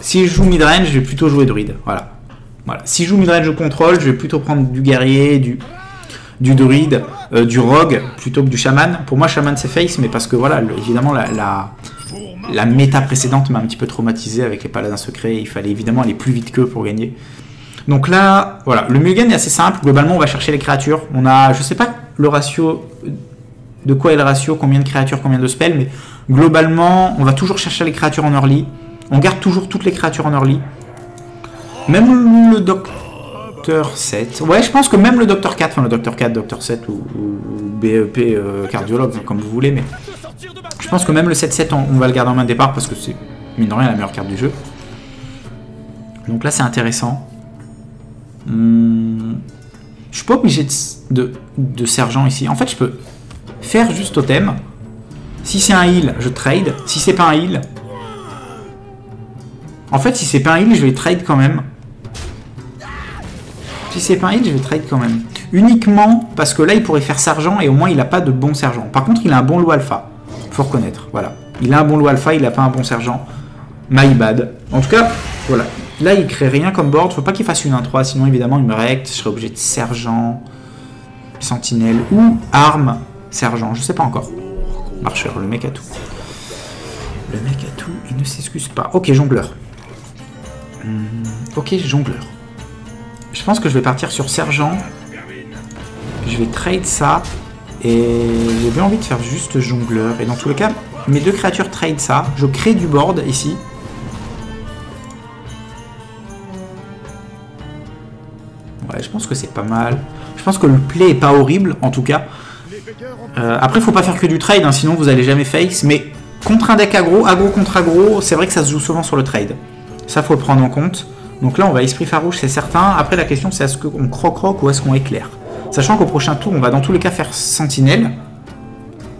si je joue midrange, je vais plutôt jouer druide. Voilà. Si je joue midrange ou contrôle, je vais plutôt prendre du guerrier, du druide, du rogue plutôt que du chaman. Pour moi, chaman c'est face, mais parce que voilà, évidemment, la méta précédente m'a un petit peu traumatisé avec les paladins secrets. Il fallait évidemment aller plus vite qu'eux pour gagner. Donc là, voilà, le mulligan est assez simple. Globalement, on va chercher les créatures. On a, je sais pas le ratio, de quoi est le ratio, combien de créatures, combien de spells, mais globalement, on va toujours chercher les créatures en early. On garde toujours toutes les créatures en early. Même le Docteur 7. Ouais, je pense que même le Docteur 4, enfin le Docteur 4, Docteur 7 ou BEP cardiologue, comme vous voulez, mais je pense que même le 7-7, on va le garder en main de départ parce que c'est, mine de rien, la meilleure carte du jeu. Donc là, c'est intéressant. Je suis pas obligé de sergent ici. En fait, je peux faire juste totem. Si c'est un heal, je trade. Si c'est pas un heal... En fait, si c'est pas un heal, je vais trade quand même. Si c'est pas un heal, je vais trade quand même. Uniquement parce que là, il pourrait faire sergent et au moins, il a pas de bon sergent. Par contre, il a un bon lot alpha. Faut reconnaître, voilà. Il a un bon lot alpha, il a pas un bon sergent. My bad. En tout cas, voilà. Là, il crée rien comme board. Faut pas qu'il fasse une 1-3, sinon évidemment, il me recte. Je serais obligé de sergent, sentinelle ou arme, sergent. Je sais pas encore. Marcheur, le mec a tout. Le mec a tout, il ne s'excuse pas. Ok, jongleur. Ok, jongleur. Je pense que je vais partir sur sergent. Je vais trade ça. Et j'ai bien envie de faire juste jongleur. Et dans tous les cas, mes deux créatures trade ça. Je crée du board ici. Ouais, je pense que c'est pas mal. Je pense que le play est pas horrible, en tout cas. Après, faut pas faire que du trade, hein, sinon vous allez jamais face. Mais contre un deck aggro contre aggro, c'est vrai que ça se joue souvent sur le trade. Ça, faut le prendre en compte. Donc là, on va esprit farouche, c'est certain. Après, la question, c'est est-ce qu'on croc-croc ou est-ce qu'on éclaire? Sachant qu'au prochain tour, on va dans tous les cas faire sentinelle.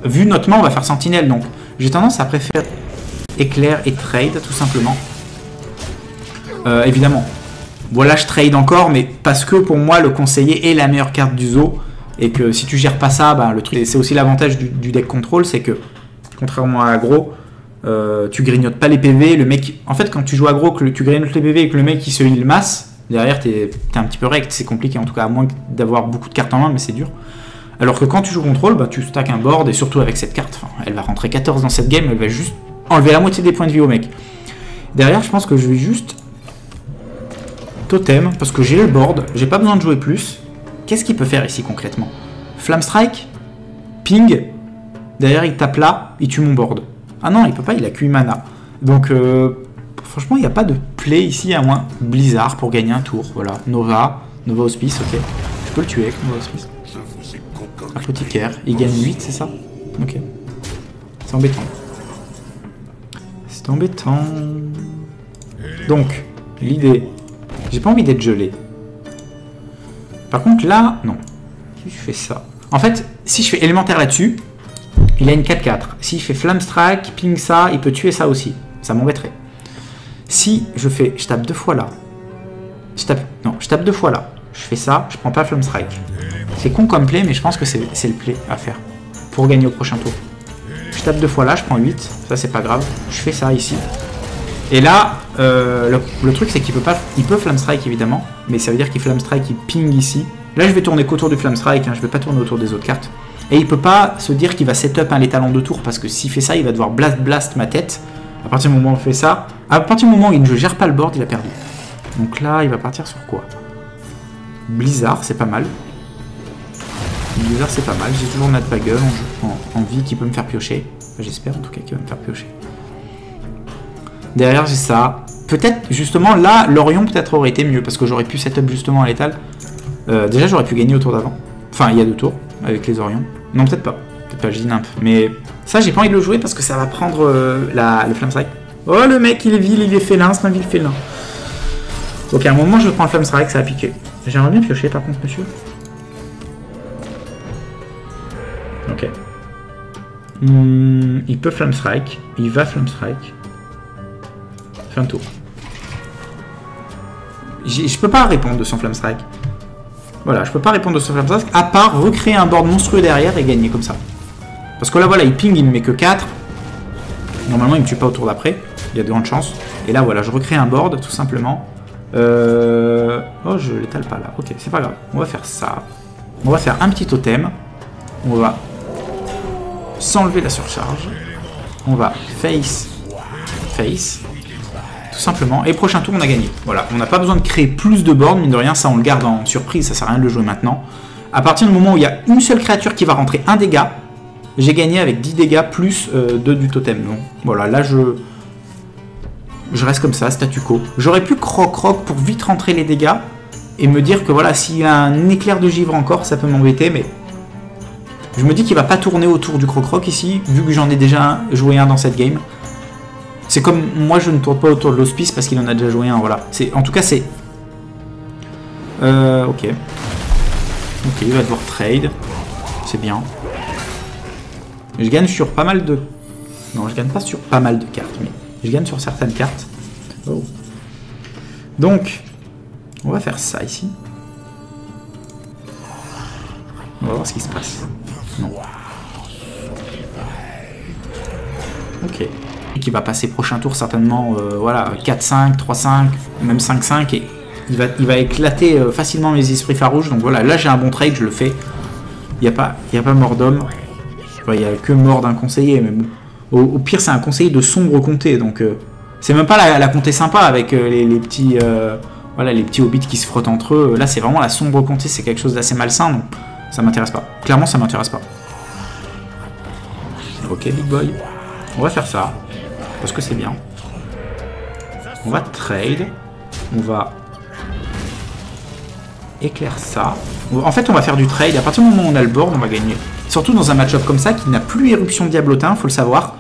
Vu notre main, on va faire sentinelle. Donc, j'ai tendance à préférer éclair et trade, tout simplement. Évidemment. Voilà, je trade encore, mais parce que pour moi, le conseiller est la meilleure carte du zoo. Et que si tu gères pas ça, bah, le truc, c'est aussi l'avantage du deck contrôle, c'est que, contrairement à aggro, tu grignotes pas les PV, le mec... En fait, quand tu joues aggro, que tu grignotes les PV et que le mec il se heal masse, derrière t'es un petit peu rect, c'est compliqué en tout cas, à moins d'avoir beaucoup de cartes en main, mais c'est dur. Alors que quand tu joues contrôle, bah, tu stacks un board, et surtout avec cette carte, elle va rentrer 14 dans cette game, elle va juste enlever la moitié des points de vie au mec. Derrière, je pense que je vais juste totem, parce que j'ai le board, j'ai pas besoin de jouer plus. Qu'est-ce qu'il peut faire ici concrètement? Flamme strike, ping, derrière il tape là, il tue mon board. Ah non, il peut pas, il a que 8 mana. Donc, franchement, il n'y a pas de play ici, à moins Blizzard pour gagner un tour. Voilà, Nova Hospice, ok. Je peux le tuer avec Nova Hospice. Apothicaire, il gagne 8, c'est ça? Ok. C'est embêtant. C'est embêtant. Donc, l'idée... J'ai pas envie d'être gelé. Par contre, là, non. Si je fais ça... En fait, si je fais élémentaire là-dessus... Il a une 4-4. S'il fait Flamme Strike, ping ça, il peut tuer ça aussi. Ça m'embêterait. Si je tape 2 fois là. Je tape 2 fois là. Je fais ça, je prends pas Flamme Strike. C'est con comme play, mais je pense que c'est le play à faire. Pour gagner au prochain tour. Je tape 2 fois là, je prends 8. Ça, c'est pas grave. Je fais ça ici. Et là, le truc, c'est qu'il peut pas... Il peut Flamme Strike, évidemment. Mais ça veut dire qu'il Flamme Strike, il ping ici. Là, je vais tourner qu'autour du Flamme Strike. Hein, je vais pas tourner autour des autres cartes. Et il peut pas se dire qu'il va setup un létal en 2 tours, parce que s'il fait ça, il va devoir blast ma tête. À partir du moment où on fait ça, à partir du moment où il ne gère pas le board, il a perdu. Donc là, il va partir sur quoi? Blizzard, c'est pas mal. Blizzard, c'est pas mal. J'ai toujours Natbagel en vie qui peut me faire piocher. Enfin, j'espère en tout cas qu'il va me faire piocher. Derrière, j'ai ça. Peut-être, justement, là, l'Orion peut-être aurait été mieux, parce que j'aurais pu setup justement un létal. Déjà, j'aurais pu gagner au tour d'avant. Enfin, il y a 2 tours avec les Orions. Non, peut-être pas. Peut-être pas, je dis nimp. Mais ça, j'ai pas envie de le jouer parce que ça va prendre le Flamme Strike. Oh, le mec, il est vil, il est félin, c'est un vil félin. Ok, à un moment, je prends le Flamme Strike, ça a piqué. J'aimerais bien piocher, par contre, monsieur. Ok. Il peut Flamme Strike. Il va Flamme Strike. Fin de tour. Je peux pas répondre de son Flamme Strike. Voilà, je peux pas répondre de ce Flamme Strike, à part recréer un board monstrueux derrière et gagner comme ça. Parce que là, voilà, il ping, il me met que 4. Normalement, il me tue pas au tour d'après. Il y a de grandes chances. Et là, voilà, je recrée un board, tout simplement. Oh, je l'étale pas là. Ok, c'est pas grave. On va faire ça. On va faire un petit totem. On va s'enlever la surcharge. On va face. Tout simplement. Et prochain tour, on a gagné. Voilà, on n'a pas besoin de créer plus de board, mine de rien, ça on le garde en surprise, ça sert à rien de le jouer maintenant. À partir du moment où il y a une seule créature qui va rentrer 1 dégât, j'ai gagné avec 10 dégâts plus 2 du totem. Donc voilà, là je reste comme ça, statu quo. J'aurais pu croc-croc pour vite rentrer les dégâts et me dire que voilà, s'il y a un éclair de givre encore, ça peut m'embêter, mais je me dis qu'il va pas tourner autour du croc-croc ici, vu que j'en ai déjà joué un dans cette game. C'est comme moi je ne tourne pas autour de l'hospice parce qu'il en a déjà joué un, voilà. En tout cas c'est... ok. Ok, il va devoir trade. C'est bien. Je gagne sur pas mal de... Non, je gagne pas sur pas mal de cartes, mais je gagne sur certaines cartes. Oh. Donc, on va faire ça ici. On va voir ce qui se passe. Non. Ok. Et qui va passer prochain tour certainement, voilà, 4-5, 3-5, même 5-5, et il va éclater facilement mes esprits farouches. Donc voilà, là j'ai un bon trade, je le fais. Il n'y a pas mort d'homme. Il n'y a que mort d'un conseiller, mais bon. Au pire, c'est un conseiller de sombre comté, donc c'est même pas la comté sympa avec les petits voilà, les petits hobbits qui se frottent entre eux. Là, c'est vraiment la sombre comté, c'est quelque chose d'assez malsain, donc ça m'intéresse pas. Clairement, ça m'intéresse pas. Ok, big boy. On va faire ça, parce que c'est bien. On va trade. On va éclaire ça. En fait, on va faire du trade. À partir du moment où on a le board, on va gagner. Surtout dans un match-up comme ça, qui n'a plus éruption diablotin, faut le savoir.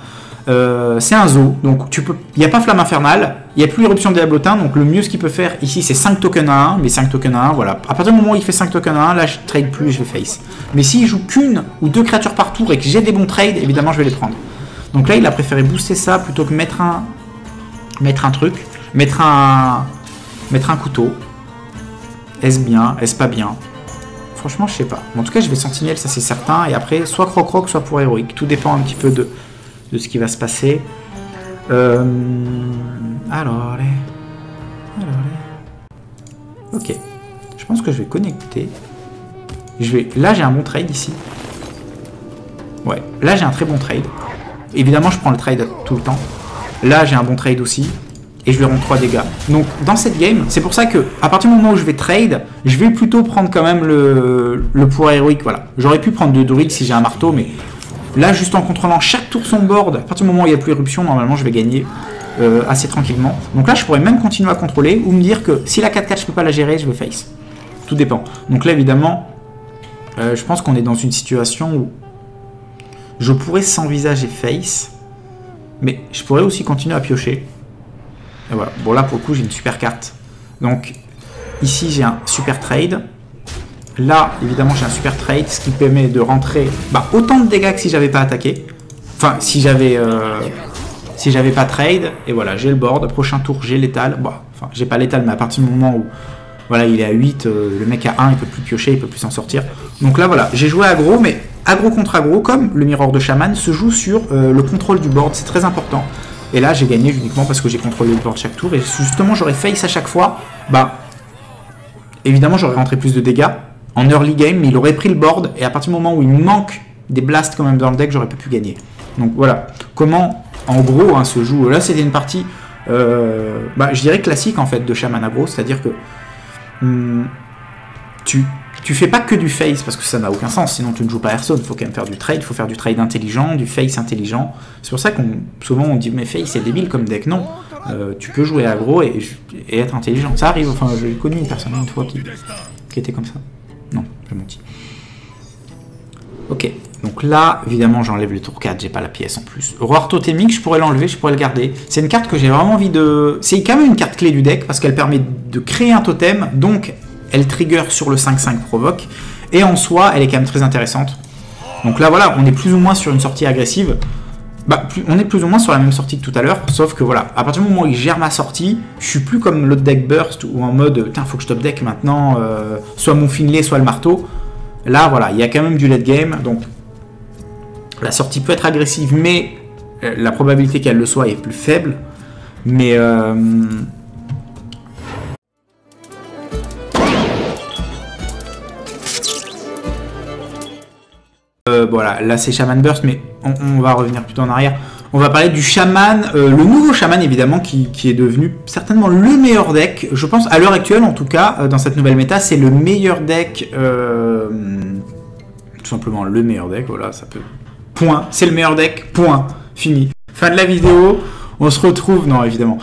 C'est un zoo, donc il n'y a pas flamme infernale, il n'y a plus éruption diablotin, donc le mieux ce qu'il peut faire ici c'est 5 tokens à 1, mais 5 tokens à 1, voilà. À partir du moment où il fait 5 tokens à 1, là je trade plus et je vais face. Mais s'il joue qu'une ou deux créatures par tour et que j'ai des bons trades, évidemment je vais les prendre. Donc là il a préféré booster ça plutôt que mettre un couteau. Est-ce bien? Est-ce pas bien? Franchement, je sais pas. En tout cas, je vais sentinelle, ça c'est certain. Et après, soit croc-croc, soit pour héroïque. Tout dépend un petit peu de ce qui va se passer. Alors, ok. Je pense que je vais connecter. Là, j'ai un bon trade ici. Ouais, là, j'ai un très bon trade. Évidemment, je prends le trade tout le temps. Là, j'ai un bon trade aussi. Et je lui rends 3 dégâts. Donc dans cette game, c'est pour ça que à partir du moment où je vais trade, je vais plutôt prendre quand même le pouvoir héroïque. Voilà. J'aurais pu prendre 2 druides si j'ai un marteau, mais là, juste en contrôlant chaque tour son board, à partir du moment où il n'y a plus éruption, normalement je vais gagner assez tranquillement. Donc là, je pourrais même continuer à contrôler ou me dire que si la 4-4 je peux pas la gérer, je vais face. Tout dépend. Donc là, évidemment, je pense qu'on est dans une situation où je pourrais s'envisager face, mais je pourrais aussi continuer à piocher. Et voilà. Bon, là, pour le coup, j'ai une super carte. Donc, ici, j'ai un super trade. Là, évidemment, j'ai un super trade, ce qui permet de rentrer autant de dégâts que si j'avais pas attaqué. Enfin, si j'avais pas trade. Et voilà, j'ai le board. Prochain tour, j'ai l'étal. Bon, enfin, j'ai pas l'étal, mais à partir du moment où voilà, il est à 8, le mec à 1, il peut plus piocher, il peut plus s'en sortir. Donc là, voilà, j'ai joué aggro, mais aggro contre aggro, comme le miroir de chaman, se joue sur le contrôle du board. C'est très important. Et là, j'ai gagné uniquement parce que j'ai contrôlé le board chaque tour. Et justement, j'aurais face à chaque fois. Évidemment, j'aurais rentré plus de dégâts en early game, mais il aurait pris le board. Et à partir du moment où il manque des blasts quand même dans le deck, j'aurais pas pu gagner. Donc voilà, comment en gros se joue. Là, c'était une partie, je dirais classique en fait de Shaman aggro. C'est-à-dire que tu fais pas que du face parce que ça n'a aucun sens, sinon tu ne joues pas Hearthstone. Il faut quand même faire du trade, il faut faire du trade intelligent, du face intelligent. C'est pour ça qu'on souvent on dit mais face c'est débile comme deck. Non, tu peux jouer aggro et être intelligent. Ça arrive, enfin j'ai connu une personne une fois qui était comme ça. Non, je mentis. Ok, donc là évidemment j'enlève le tour 4, j'ai pas la pièce en plus. Roi totémique, je pourrais l'enlever, je pourrais le garder. C'est une carte que j'ai vraiment envie de... C'est quand même une carte clé du deck parce qu'elle permet de créer un totem, donc elle trigger sur le 5-5 provoque, et en soi, elle est quand même très intéressante. Donc là, voilà, on est plus ou moins sur une sortie agressive. On est plus ou moins sur la même sortie que tout à l'heure, sauf que voilà, à partir du moment où il gère ma sortie, je suis plus comme l'autre deck Burst, ou en mode, putain, faut que je top deck maintenant, soit mon Finlay, soit le marteau. Là, voilà, il y a quand même du late game, donc la sortie peut être agressive, mais la probabilité qu'elle le soit est plus faible. Mais... voilà, là c'est Shaman Burst, mais on va revenir plutôt en arrière. On va parler du Shaman, le nouveau Shaman évidemment, qui est devenu certainement le meilleur deck. Je pense, à l'heure actuelle en tout cas, dans cette nouvelle méta, c'est le meilleur deck, tout simplement le meilleur deck, voilà, ça peut... Point, c'est le meilleur deck, point, fini. Fin de la vidéo, on se retrouve, non évidemment.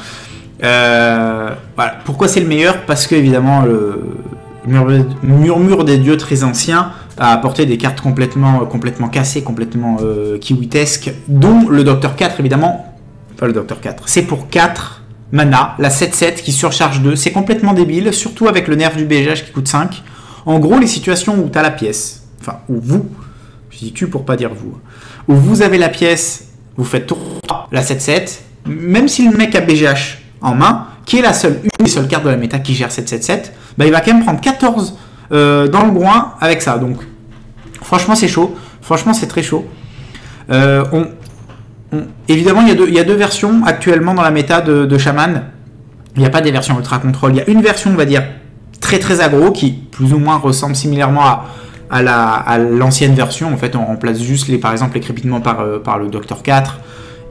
Voilà, pourquoi c'est le meilleur? Parce que évidemment, le murmure des dieux très ancien a apporté des cartes complètement cassées, complètement kiwitesques, dont le Docteur 4 évidemment, Enfin, le Docteur 4. C'est pour 4 mana, la 7-7 qui surcharge 2. C'est complètement débile, surtout avec le nerf du BGH qui coûte 5. En gros, les situations où tu as la pièce, enfin, où vous, je dis tu pour pas dire vous, où vous avez la pièce, vous faites tour la 7-7, même si le mec a BGH en main, qui est une des seules cartes de la méta qui gère cette 7-7, bah, il va quand même prendre 14 dans le groin avec ça. Donc, franchement, c'est chaud. Franchement, c'est très chaud. Évidemment, il y a deux versions actuellement dans la méta de Shaman. Il n'y a pas des versions ultra contrôle. Il y a une version, on va dire, très très aggro qui plus ou moins ressemble similairement à l'ancienne version. En fait, on remplace juste par exemple les crépitements par le Docteur 4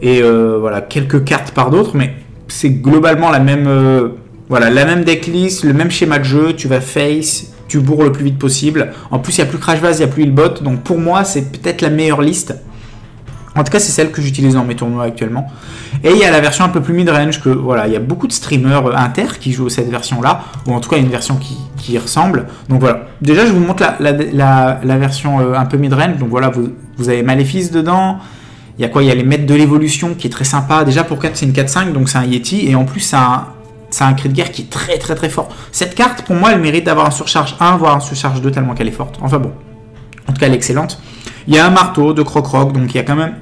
et voilà, quelques cartes par d'autres, mais c'est globalement la même decklist, le même schéma de jeu. Tu vas face, tu bourres le plus vite possible. En plus, il n'y a plus Crash Vase, il n'y a plus Healbot. Donc pour moi, c'est peut-être la meilleure liste. En tout cas, c'est celle que j'utilise dans mes tournois actuellement. Et il y a la version un peu plus mid-range, que voilà, il y a beaucoup de streamers inter qui jouent cette version-là, ou en tout cas une version qui y ressemble. Donc voilà, déjà je vous montre la version un peu mid-range. Donc voilà, vous avez Maléfice dedans. Il y a quoi? Il y a les maîtres de l'évolution qui est très sympa. Déjà pour 4, c'est une 4-5, donc c'est un Yeti. Et en plus, c'est un cri de guerre qui est très très très fort. Cette carte, pour moi, elle mérite d'avoir un surcharge 1, voire un surcharge 2, tellement qu'elle est forte. Enfin bon, en tout cas, elle est excellente. Il y a un marteau de Croc-Roc, donc il y a quand même...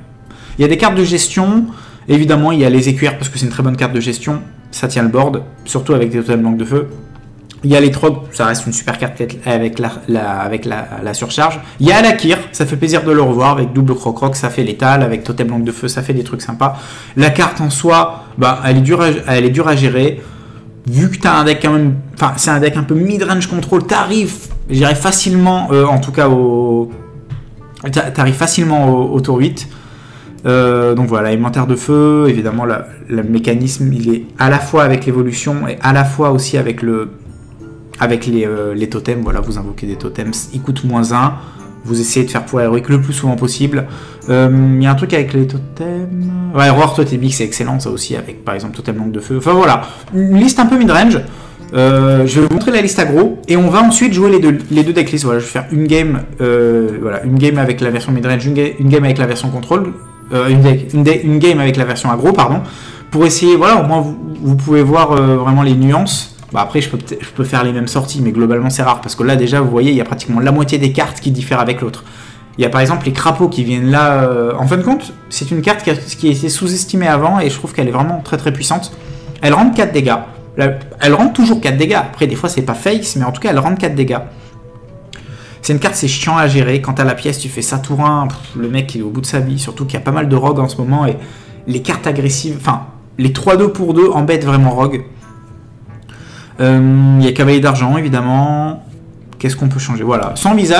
Il y a des cartes de gestion, évidemment il y a les écuyères parce que c'est une très bonne carte de gestion, ça tient le board, surtout avec des totems blancs de feu. Il y a les trogs, ça reste une super carte avec la surcharge. Il y a Alakir, ça fait plaisir de le revoir avec double croc-roc, ça fait létal, avec totem blanc de feu, ça fait des trucs sympas. La carte en soi, bah, elle est dure à gérer. Vu que tu as un deck quand même, enfin c'est un deck un peu mid-range control, t'arrives, je dirais facilement, en tout cas t'arrives facilement au tour 8. Donc voilà, élémentaire de feu, évidemment le mécanisme il est à la fois avec l'évolution et à la fois aussi avec les totems. Voilà, vous invoquez des totems, ils coûtent -1, vous essayez de faire pouvoir héroïque le plus souvent possible. Il y a un truc avec les totems, ouais, Roar Totémique c'est excellent ça aussi, avec par exemple totem langue de feu. Enfin voilà, une liste un peu mid-range. Je vais vous montrer la liste aggro et on va ensuite jouer les deux decklists. Voilà, je vais faire une game avec la version midrange, une game avec la version contrôle, une game avec la version aggro, pardon, pour essayer, voilà, au moins vous pouvez voir vraiment les nuances. Bah, après je peux faire les mêmes sorties, mais globalement c'est rare parce que là déjà vous voyez il y a pratiquement la moitié des cartes qui diffèrent avec l'autre. Il y a par exemple les crapauds qui viennent là, en fin de compte c'est une carte qui a été sous-estimée avant et je trouve qu'elle est vraiment très très puissante. Elle rentre 4 dégâts. Elle rentre toujours 4 dégâts, après des fois c'est pas face, mais en tout cas elle rentre 4 dégâts. C'est une carte, c'est chiant à gérer, quand t'as la pièce tu fais ça tour 1, le mec il est au bout de sa vie, surtout qu'il y a pas mal de rogue en ce moment, et les cartes agressives, enfin les 3-2 pour 2 embêtent vraiment rogue. Il y a cavalier d'argent évidemment, qu'est-ce qu'on peut changer, voilà, sans visage.